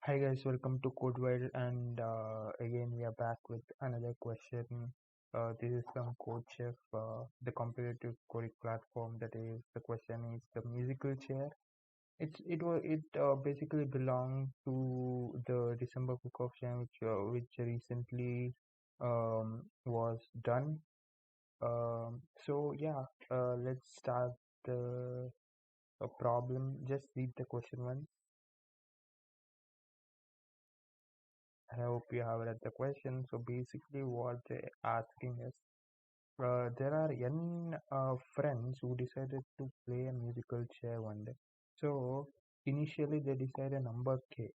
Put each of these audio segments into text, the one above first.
Hi guys, welcome to Codewell, and again we are back with another question. This is from Codechef, the competitive coding platform. That is, the question is the musical chair. It basically belonged to the December Book of Shame, which recently was done. So yeah, let's start the problem. Just read the question once. I hope you have read the question. So basically, what they're asking is, there are n friends who decided to play a musical chair one day. So initially, they decide a number k,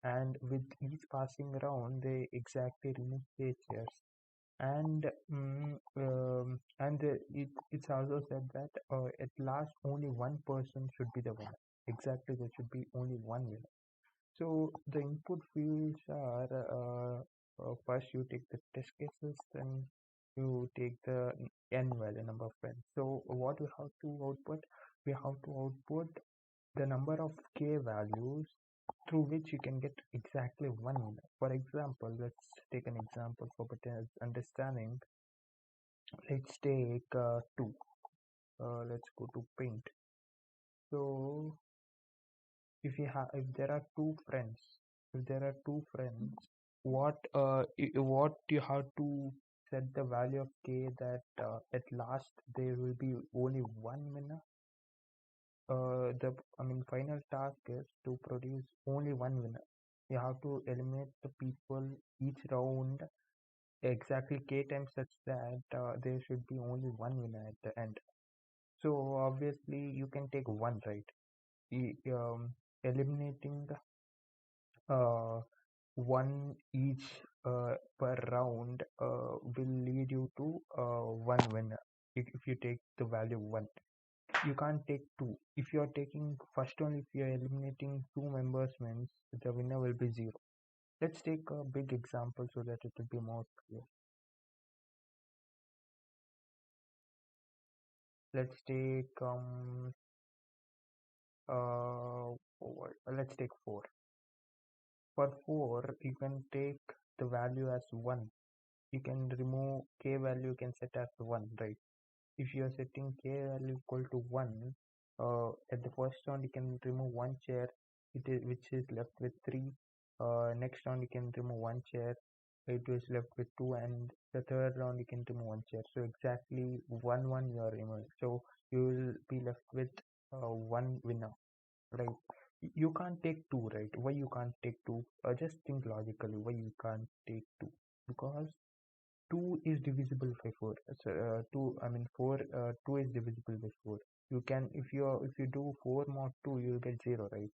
and with each passing round, they exactly remove k chairs. It's also said that at last only one person should be the winner. Exactly, there should be only one winner. So the input fields are first you take the test cases, then you take the n value number of friends. So what we have to output? We have to output the number of k values through which you can get exactly one winner. For example, let's take an example for better understanding. Let's take two. Let's go to paint. So if there are two friends, what you have to set the value of k that at last there will be only one winner. The final task is to produce only one winner. You have to eliminate the people each round exactly k times such that there should be only one winner at the end. So obviously you can take one, right? Eliminating uh, one each per round will lead you to one winner. If you take the value one, you can't take two. If you are taking first only, if you are eliminating two members, means the winner will be zero. Let's take a big example so that it will be more clear. Let's take let's take four. For four, you can take the value as one. You can remove k value, you can set as one, right? If you are setting k value equal to 1, at the first round you can remove one chair, which is left with 3. Next round you can remove one chair, it is left with 2, and the third round you can remove one chair. So exactly 1 you are removing. So you will be left with one winner, right? You can't take two, right? Why you can't take two? Just think logically. Why you can't take two? Because 2 is divisible by 4. So, 2, I mean 4, 2 is divisible by 4. You can, if you do 4 mod 2, you will get 0, right?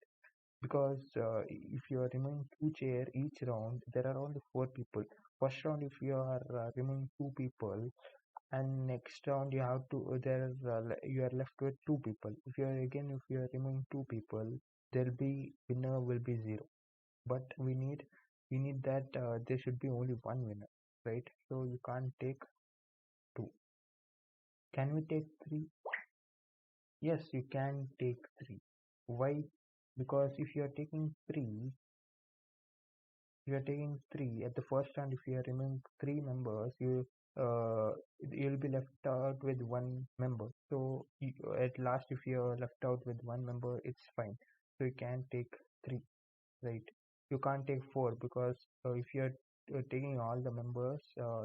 Because if you are removing 2 chair each round, there are only 4 people. First round, if you are removing 2 people, and next round you have to, you are left with 2 people. If you are removing 2 people, winner will be 0. But we need that there should be only one winner, right? So you can't take two. Can we take three? Yes, you can take three. Why? Because if you are taking three, at the first round. If you are removing three members, you'll be left out with one member. So at last, if you are left out with one member, it's fine. So you can take three, right? You can't take four because if you are taking all the members,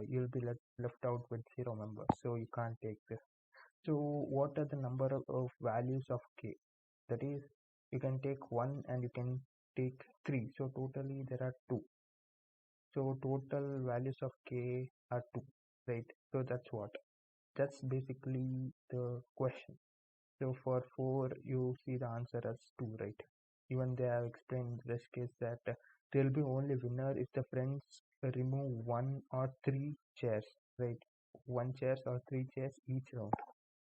you'll be left out with zero members. So you can't take this. So what are the number of values of k? That is, you can take one and you can take three. So totally there are two. So total values of k are two, right? So that's what. That's basically the question. So for 4, you see the answer as 2, right? Even they have explained in this case that there will be only winner if the friends remove 1 or 3 chairs, right? 1 chairs or 3 chairs each round.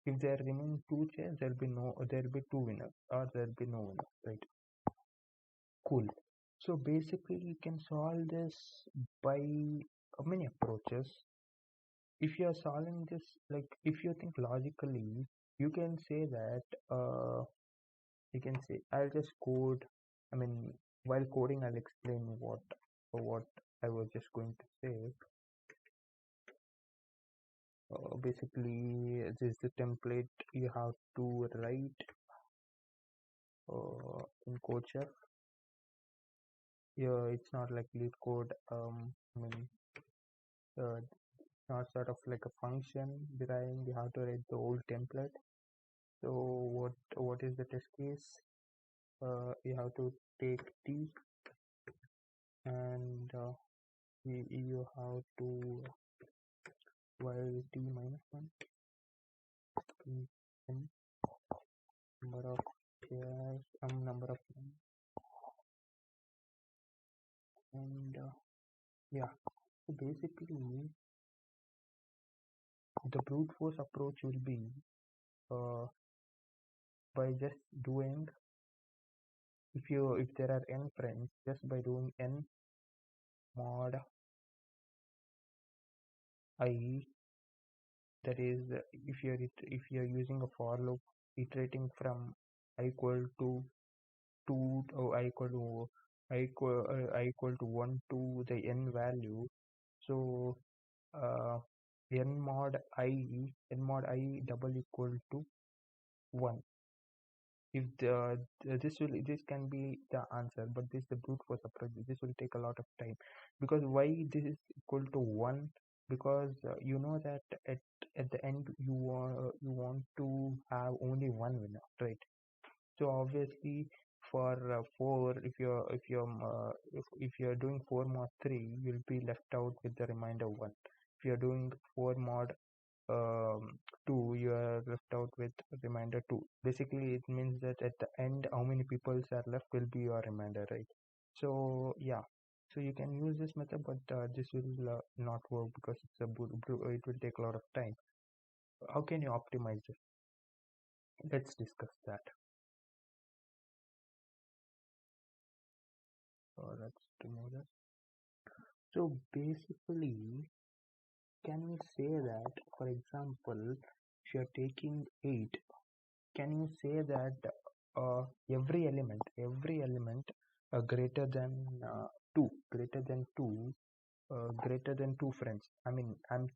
If they are removing 2 chairs, there will be 2 winners or there will be no winner, right? Cool. So basically, you can solve this by many approaches. If you are solving this, like if you think logically, you can say that you can say I'll just code, I mean while coding I'll explain what I was just going to say. Basically this is the template you have to write in Codechef. Yeah, it's not like leetcode. I mean, not sort of like a function deriving. You have to write the whole template. So what is the test case? You have to take t, and you have to while t minus 1 n number of pairs, number of n, and yeah. So basically, the brute force approach will be uh, by just doing, if there are n friends, just by doing n mod I, that is if you're using a for loop iterating from I equal to 2 or I equal to 1 to the n value. So uh, n mod I double equal to 1. If this can be the answer, but this the brute force approach. This will take a lot of time, because why this is equal to 1? Because you know that at the end you want to have only one winner, right? So obviously for 4, if you're doing 4 mod 3, you'll be left out with the remainder 1. If you're doing 4 mod 2, you are left out with remainder 2. Basically it means that at the end how many people are left will be your remainder, right? So yeah, so you can use this method, but this will not work because it's it will take a lot of time. How can you optimize this? Let's discuss that. Let's remove that. So basically, can we say that, for example, if you're taking 8, can you say that every element greater than 2 greater than 2 greater than 2 friends? I mean, I'm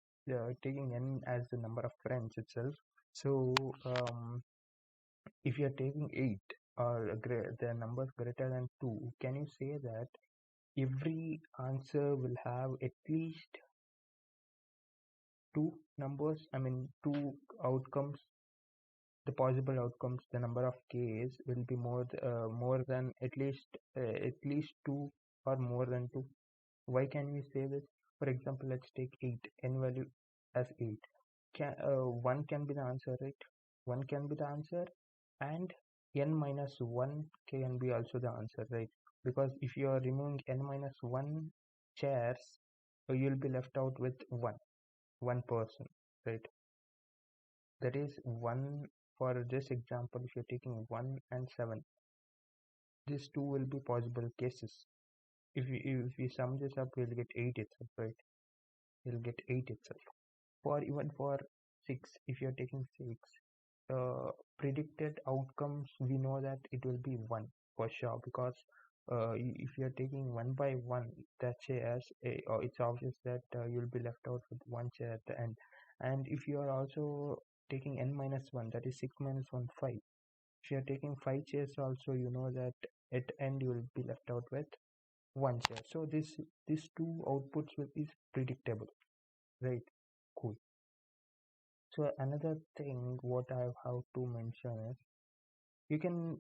taking n as the number of friends itself. So if you're taking 8 or the numbers greater than 2, can you say that every answer will have at least 2 numbers? I mean, 2 outcomes. The possible outcomes, the number of k's will be more than at least 2 or more than 2. Why can we say this? For example, let's take 8, n value as 8. 1 can be the answer, right? 1 can be the answer, and n minus 1 can be also the answer, right? Because if you are removing n minus 1 chairs, you'll be left out with one person, right? That is 1. For this example, if you're taking 1 and 7, these two will be possible cases. If we sum this up, we'll get 8 itself, right? We'll get 8 itself. Even for 6, if you're taking 6, predicted outcomes, we know that it will be 1 for sure, because if you're taking 1 by 1, that chair it's obvious that you'll be left out with 1 chair at the end. And if you are also taking n minus 1, that is 6 minus 1, 5. If you're taking 5 chairs also, you know that at the end you will be left out with 1 chair. So these two outputs is predictable, right? Cool. So another thing what I have to mention is, you can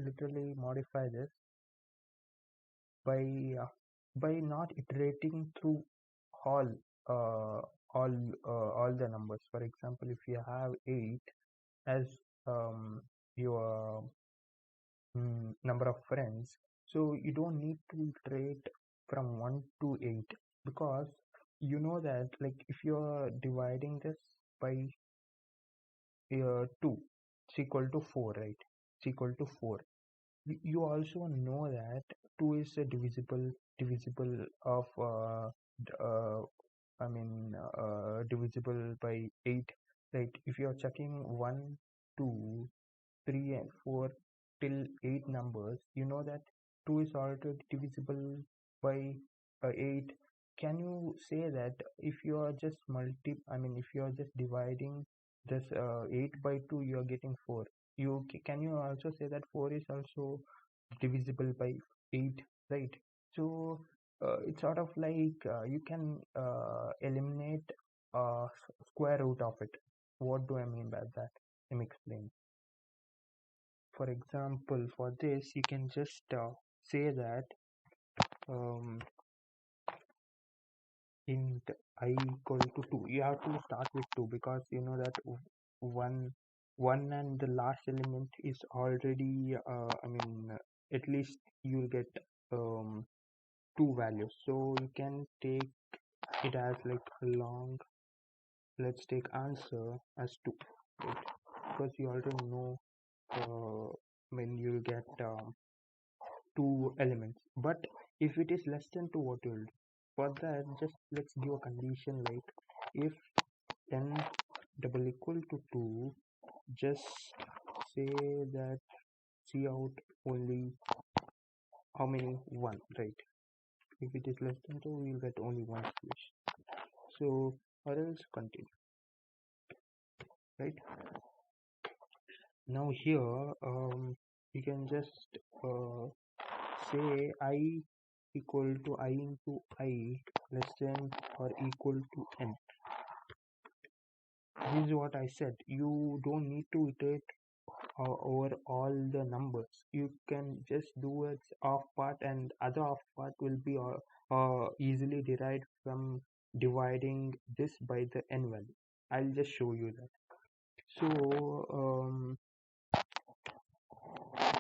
literally modify this by not iterating through all uh, all the numbers. For example, if you have 8 as your number of friends, so you don't need to iterate from 1 to 8, because you know that, like, if you are dividing this by 2, it's equal to 4, right? It's equal to 4. You also know that 2 is a divisible of divisible by 8, right? If you're checking 1, 2, 3 and 4 till 8 numbers, you know that 2 is already divisible by 8, can you say that if you are just if you are just dividing this 8 by 2, you are getting 4. Can you also say that 4 is also divisible by 8, right? So it's sort of like you can eliminate square root of it. What do I mean by that? Let me explain. For example, for this you can just say that um, int I equal to 2. You have to start with 2 because you know that 1 and the last element is already at least you'll get um, 2 values, so you can take it as like a long, let's take answer as 2, right? Because you already know when you'll get 2 elements. But if it is less than 2, what you'll do for that, just let's give a condition like if n double equal to 2, just say that see out only how many 1, right? If it is less than 2, we'll get only one solution. So or else continue, right? Now here you can just say I equal to I into I less than or equal to n. This is what I said. You don't need to iterate over all the numbers. You can just do its off part, and other off part will be easily derived from dividing this by the n value. I'll just show you that.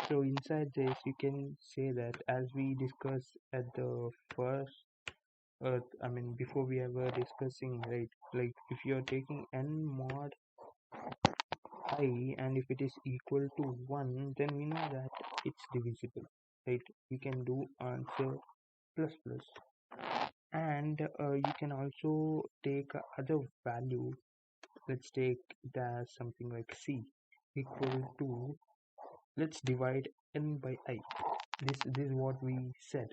So inside this you can say that as we discussed at the first before we ever discussing, right? Like if you're taking n mod I and if it is equal to 1, then we know that it's divisible, right? We can do answer plus plus, and you can also take other value. Let's take it as something like c equal to, let's divide n by I. This is what we said.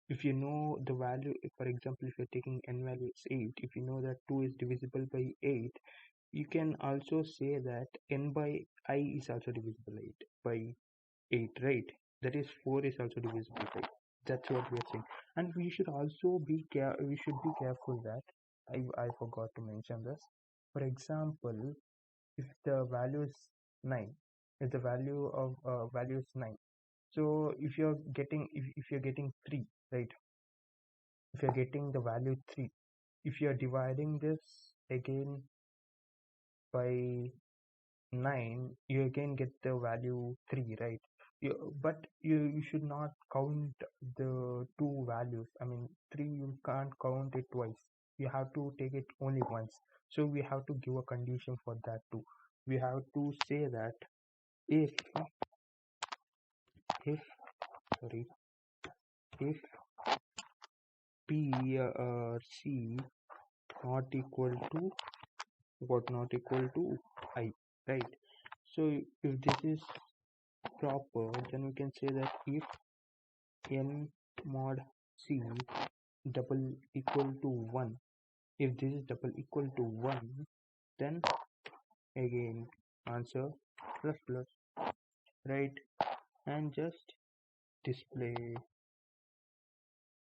If you know the value, if, for example, if you're taking n value is 8, if you know that 2 is divisible by 8, you can also say that n by I is also divisible by 8, right? That is 4 is also divisible by 8. That's what we are saying. And we should also be careful that I forgot to mention this. For example, if the value is 9, if the value is 9, so if you're getting 3, right? If you're getting the value 3, if you're dividing this again by 9, you again get the value 3, right? But you should not count the two values. 3, you can't count it twice. You have to take it only once. So we have to give a condition for that too. We have to say that if if sorry if p c not equal to not equal to I, right? So if this is proper, then we can say that if n mod c double equal to 1, if this is double equal to 1, then again answer plus plus, right? And just display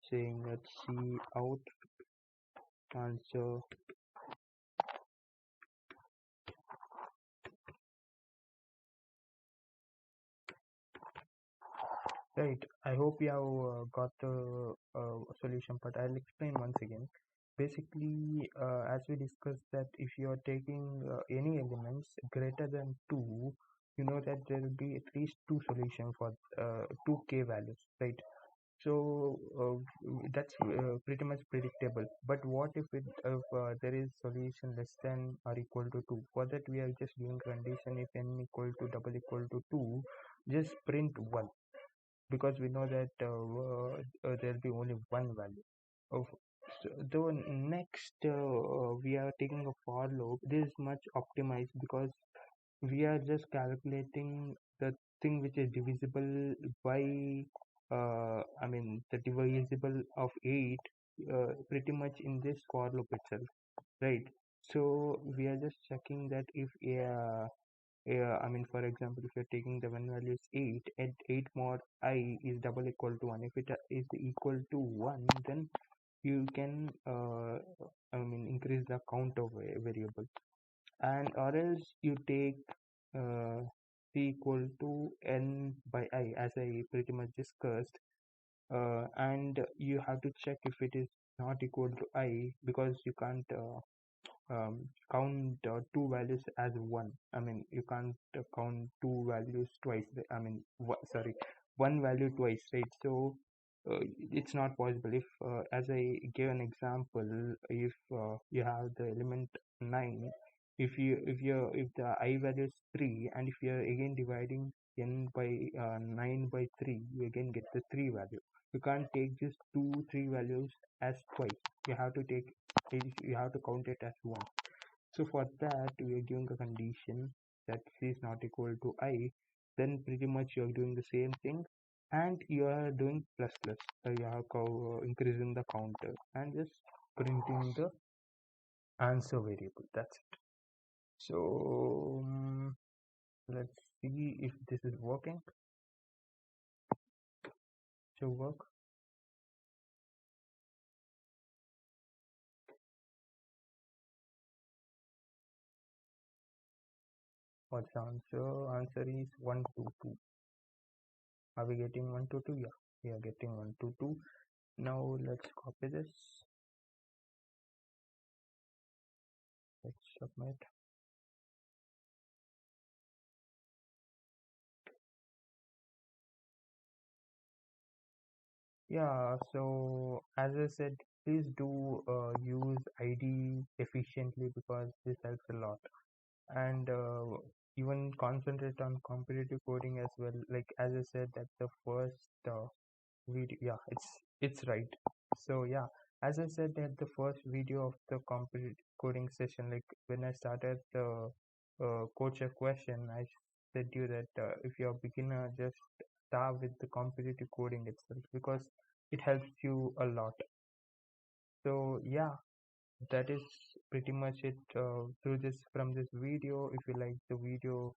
saying that c out answer. Right, I hope you have got the solution, but I'll explain once again. Basically, as we discussed, that if you are taking any elements greater than 2, you know that there will be at least 2 solutions for 2 k values, right? So that's pretty much predictable. But what if there is solution less than or equal to 2? For that, we are just giving condition if n equal to double equal to 2, just print 1, because we know that there will be only one value of. So the next we are taking a for loop. This is much optimized because we are just calculating the thing which is divisible by the divisible of 8 pretty much in this for loop itself, right? So we are just checking that if for example, if you're taking the one value is 8 and 8 mod I is double equal to 1. If it is equal to 1, then you can increase the count of a variable, and or else you take uh, c equal to n by I, as I pretty much discussed, and you have to check if it is not equal to I, because you can't count two values as one. You can't count two values twice. Sorry, one value twice, right? So it's not possible. If, as I gave an example, if you have the element 9, if the I value is 3, and if you are again dividing n by 9 by 3, you again get the 3 value. You can't take these 3 values as twice. You have to take you have to count it as one. So for that, we are giving a condition that c is not equal to I. Then pretty much you are doing the same thing, and you are doing plus plus. You are increasing the counter and just printing the answer variable. That's it. So let's see if this is working. To work. What's the answer? Answer is 122. Are we getting 122? Yeah, we are getting 122. Now let's copy this. Let's submit. Yeah, so as I said, please do use ID efficiently, because this helps a lot. And even concentrate on competitive coding as well. Like as I said, that the first video, yeah, it's right. So yeah, as I said, that the first video of the competitive coding session, like when I started the Codechef question, I said you that if you're a beginner, just start with the competitive coding itself, because it helps you a lot. So yeah, that is pretty much it through this from this video. If you like the video,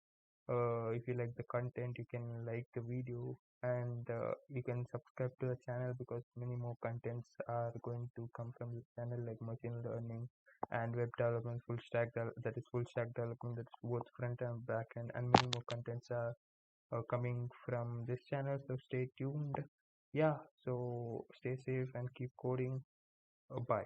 if you like the content, you can like the video, and you can subscribe to the channel, because many more contents are going to come from this channel, like machine learning and web development, that is full stack development, that's both front and back end, and many more contents are coming from this channel. So stay tuned. Yeah, so stay safe and keep coding. Bye.